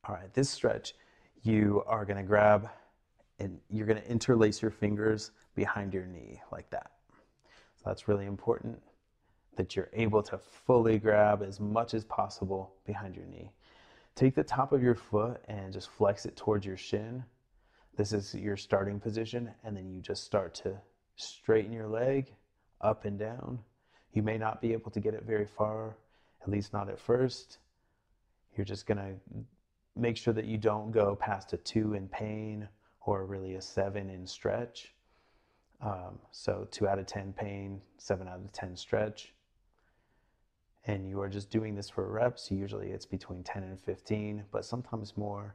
All right, this stretch, you are going to grab and you're going to interlace your fingers behind your knee like that. So that's really important that you're able to fully grab as much as possible behind your knee. Take the top of your foot and just flex it towards your shin. This is your starting position, and then you just start to straighten your leg up and down. You may not be able to get it very far, at least not at first. You're just going to make sure that you don't go past a 2 in pain or really a 7 in stretch. So 2 out of 10 pain, 7 out of 10 stretch. And you are just doing this for reps. Usually it's between 10 and 15, but sometimes more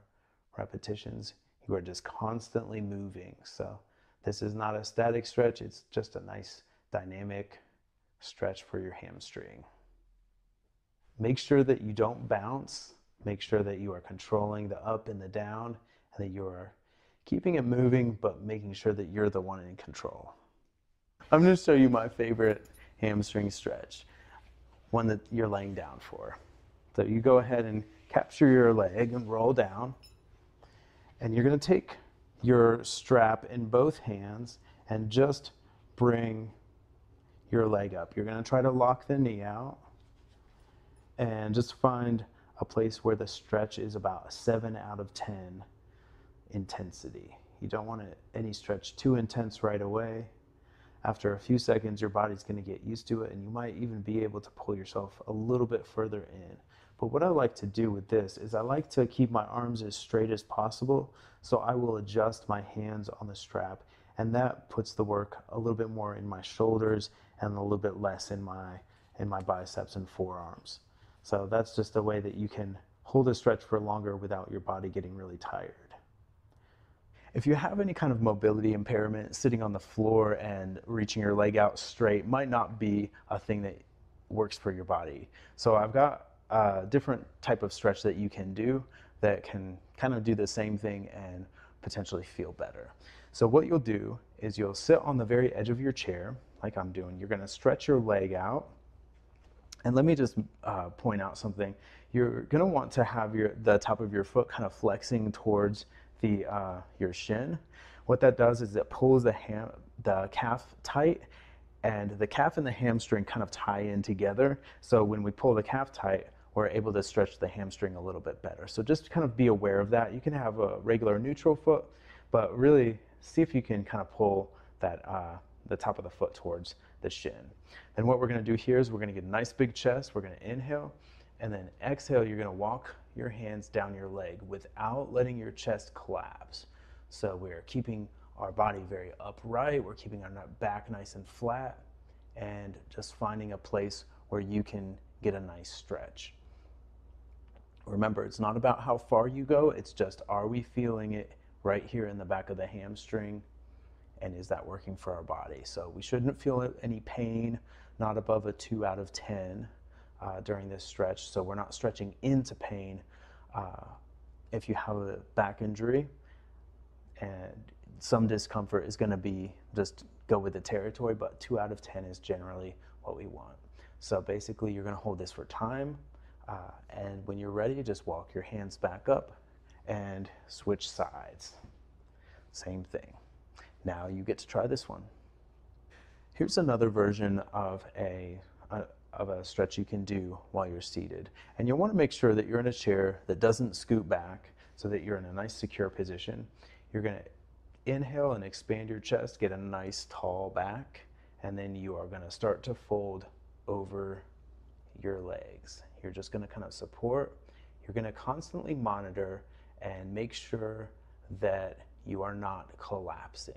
repetitions. You are just constantly moving. So this is not a static stretch. It's just a nice dynamic stretch for your hamstring. Make sure that you don't bounce. Make sure that you are controlling the up and the down, and that you are keeping it moving, but making sure that you're the one in control. I'm going to show you my favorite hamstring stretch, one that you're laying down for. So you go ahead and capture your leg and roll down, and you're going to take your strap in both hands and just bring your leg up. You're going to try to lock the knee out and just find a place where the stretch is about a 7 out of 10 intensity. You don't want any stretch too intense right away. After a few seconds, your body's going to get used to it, and you might even be able to pull yourself a little bit further in. But what I like to do with this is I like to keep my arms as straight as possible, so I will adjust my hands on the strap, and that puts the work a little bit more in my shoulders and a little bit less in my biceps and forearms. So that's just a way that you can hold a stretch for longer without your body getting really tired. If you have any kind of mobility impairment, sitting on the floor and reaching your leg out straight might not be a thing that works for your body. So I've got a different type of stretch that you can do that can kind of do the same thing and potentially feel better. So what you'll do is you'll sit on the very edge of your chair, like I'm doing. You're going to stretch your leg out. And let me just point out something. You're going to want to have the top of your foot kind of flexing towards your shin. What that does is it pulls the calf tight, and the calf and the hamstring kind of tie in together. So when we pull the calf tight, we're able to stretch the hamstring a little bit better. So just kind of be aware of that. You can have a regular neutral foot, but really see if you can kind of pull that the top of the foot towards the shin. Then what we're going to do here is we're going to get a nice big chest. We're going to inhale, and then exhale. You're going to walk your hands down your leg without letting your chest collapse. So we're keeping our body very upright. We're keeping our back nice and flat, and just finding a place where you can get a nice stretch. Remember, it's not about how far you go. It's just, are we feeling it right here in the back of the hamstring? And is that working for our body? So we shouldn't feel any pain, not above a 2 out of 10 during this stretch. So we're not stretching into pain. If you have a back injury, and some discomfort is going to be just go with the territory, but 2 out of 10 is generally what we want. So basically you're going to hold this for time, and when you're ready, just walk your hands back up and switch sides. Same thing. Now you get to try this one. Here's another version of a stretch you can do while you're seated. And you'll want to make sure that you're in a chair that doesn't scoot back, so that you're in a nice secure position. You're going to inhale and expand your chest, get a nice tall back, and then you are going to start to fold over your legs. You're just going to kind of support. You're going to constantly monitor and make sure that you are not collapsing.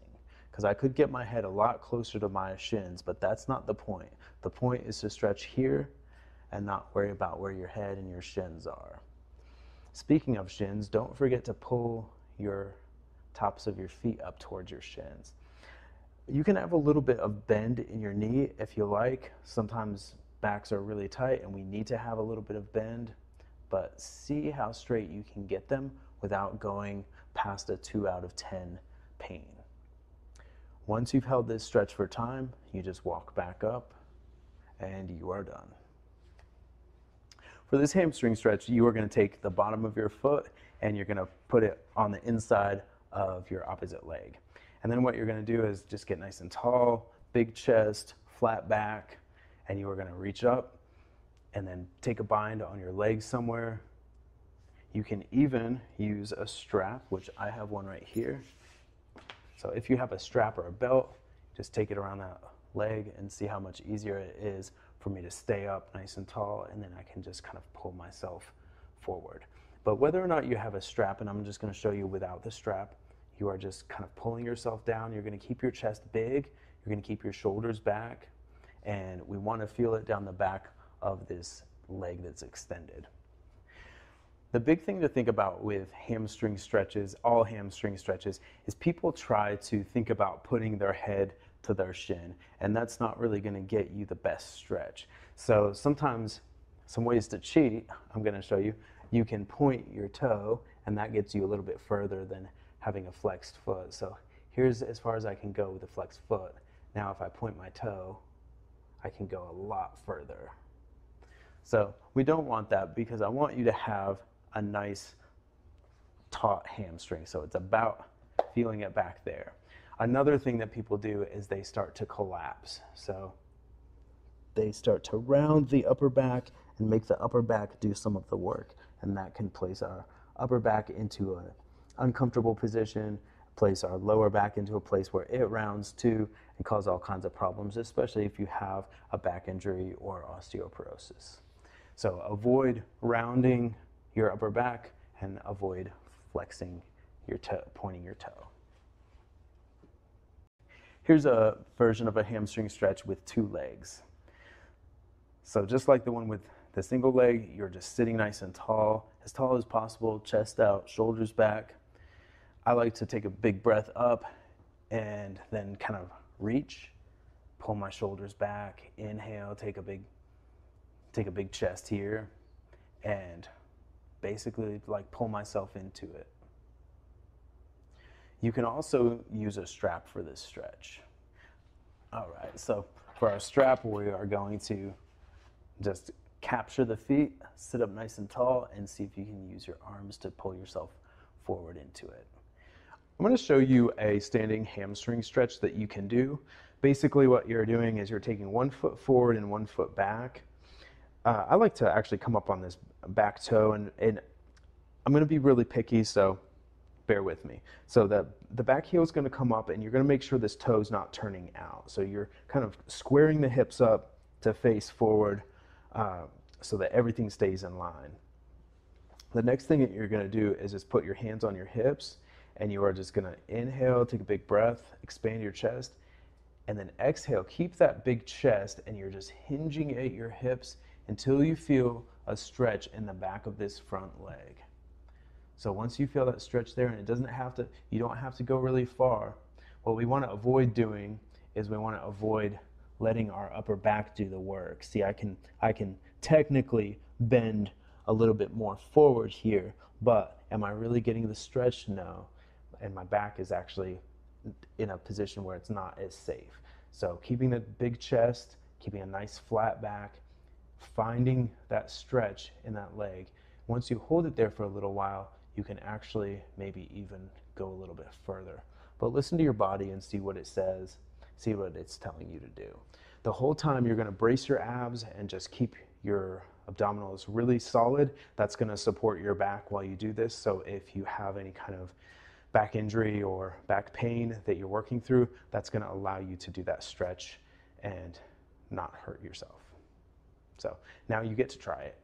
Because I could get my head a lot closer to my shins, but that's not the point. The point is to stretch here and not worry about where your head and your shins are. Speaking of shins, don't forget to pull your tops of your feet up towards your shins. You can have a little bit of bend in your knee if you like. Sometimes backs are really tight and we need to have a little bit of bend, but see how straight you can get them without going past a 2 out of 10 pain. Once you've held this stretch for time, you just walk back up and you are done. for this hamstring stretch, you are going to take the bottom of your foot and you're going to put it on the inside of your opposite leg. And then what you're going to do is just get nice and tall, big chest, flat back, and you are going to reach up and then take a bind on your leg somewhere. You can even use a strap, which I have one right here. So if you have a strap or a belt, just take it around that leg and see how much easier it is for me to stay up nice and tall, and then I can just kind of pull myself forward. But whether or not you have a strap, and I'm just going to show you without the strap, you are just kind of pulling yourself down. You're going to keep your chest big, you're going to keep your shoulders back, and we want to feel it down the back of this leg that's extended. The big thing to think about with hamstring stretches, all hamstring stretches, is people try to think about putting their head to their shin, and that's not really going to get you the best stretch. So sometimes, some ways to cheat, I'm going to show you. You can point your toe, and that gets you a little bit further than having a flexed foot. So here's as far as I can go with a flexed foot. Now if I point my toe, I can go a lot further. So we don't want that, because I want you to have a nice taut hamstring. So it's about feeling it back there. Another thing that people do is they start to collapse. So they start to round the upper back and make the upper back do some of the work. And that can place our upper back into an uncomfortable position, place our lower back into a place where it rounds too, and cause all kinds of problems, especially if you have a back injury or osteoporosis. So avoid rounding your upper back and avoid flexing your toe, pointing your toe. Here's a version of a hamstring stretch with two legs. So just like the one with the single leg, you're just sitting nice and tall as possible, chest out, shoulders back. I like to take a big breath up and then kind of reach, pull my shoulders back, inhale, take a big chest here, and basically like pull myself into it. You can also use a strap for this stretch. All right, so for our strap, we are going to just capture the feet, sit up nice and tall, and see if you can use your arms to pull yourself forward into it. I'm going to show you a standing hamstring stretch that you can do. Basically what you're doing is you're taking 1 foot forward and 1 foot back. I like to actually come up on this back toe, and I'm going to be really picky, so bear with me. So the back heel is going to come up, and you're going to make sure this toe's not turning out. So you're kind of squaring the hips up to face forward so that everything stays in line. The next thing that you're going to do is just put your hands on your hips, and you are just going to inhale, take a big breath, expand your chest, and then exhale. Keep that big chest, and you're just hinging at your hips until you feel a stretch in the back of this front leg. So once you feel that stretch there, and you don't have to go really far, what we want to avoid doing is we want to avoid letting our upper back do the work. See, I can technically bend a little bit more forward here, but am I really getting the stretch? No. And my back is actually in a position where it's not as safe. So keeping the big chest, keeping a nice flat back, finding that stretch in that leg. Once you hold it there for a little while, you can actually maybe even go a little bit further. But listen to your body and see what it says, see what it's telling you to do. The whole time you're going to brace your abs and just keep your abdominals really solid. That's going to support your back while you do this. So if you have any kind of back injury or back pain that you're working through, that's going to allow you to do that stretch and not hurt yourself. So now you get to try it.